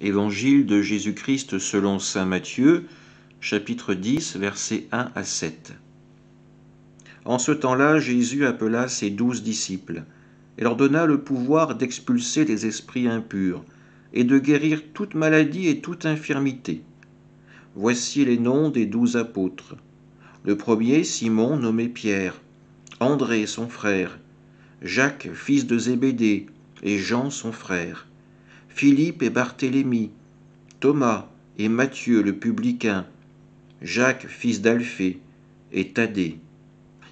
Évangile de Jésus-Christ selon saint Matthieu, chapitre 10, versets 1 à 7. En ce temps-là, Jésus appela ses 12 disciples et leur donna le pouvoir d'expulser les esprits impurs et de guérir toute maladie et toute infirmité. Voici les noms des 12 apôtres. Le premier, Simon, nommé Pierre, André, son frère, Jacques, fils de Zébédée, et Jean, son frère, Philippe et Barthélemy, Thomas et Matthieu le publicain, Jacques, fils d'Alphée, et Thaddée,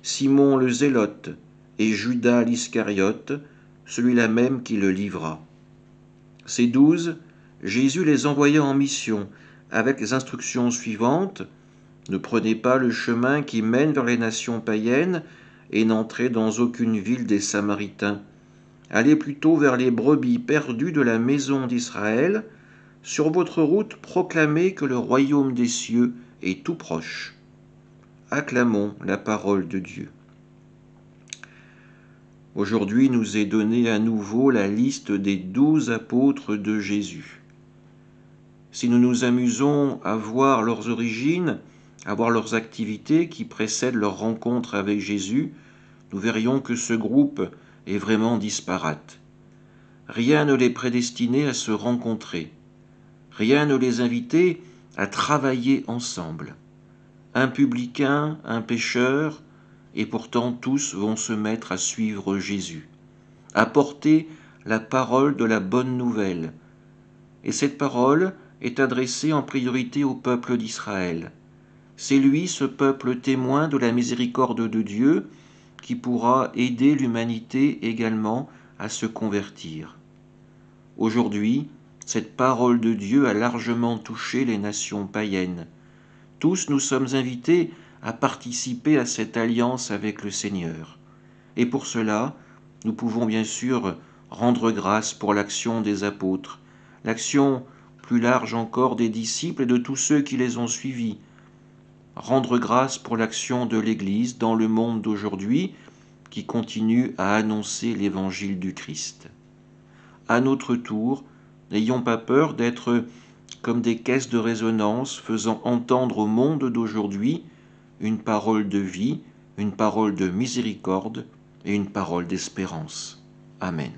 Simon le Zélote, et Judas l'Iscariote, celui-là même qui le livra. Ces 12, Jésus les envoya en mission avec les instructions suivantes: ne prenez pas le chemin qui mène vers les nations païennes et n'entrez dans aucune ville des Samaritains. Allez plutôt vers les brebis perdues de la maison d'Israël. Sur votre route, proclamez que le royaume des cieux est tout proche. Acclamons la parole de Dieu. Aujourd'hui nous est donnée à nouveau la liste des 12 apôtres de Jésus. Si nous nous amusons à voir leurs origines, à voir leurs activités qui précèdent leur rencontre avec Jésus, nous verrions que ce groupe est vraiment disparate. Rien ne les prédestinait à se rencontrer. Rien ne les invitait à travailler ensemble. Un publicain, un pécheur, et pourtant tous vont se mettre à suivre Jésus, à porter la parole de la bonne nouvelle. Et cette parole est adressée en priorité au peuple d'Israël. C'est lui, ce peuple témoin de la miséricorde de Dieu, qui pourra aider l'humanité également à se convertir. Aujourd'hui, cette parole de Dieu a largement touché les nations païennes. Tous nous sommes invités à participer à cette alliance avec le Seigneur. Et pour cela, nous pouvons bien sûr rendre grâce pour l'action des apôtres, l'action plus large encore des disciples et de tous ceux qui les ont suivis. Rendre grâce pour l'action de l'Église dans le monde d'aujourd'hui qui continue à annoncer l'évangile du Christ. À notre tour, n'ayons pas peur d'être comme des caisses de résonance faisant entendre au monde d'aujourd'hui une parole de vie, une parole de miséricorde et une parole d'espérance. Amen.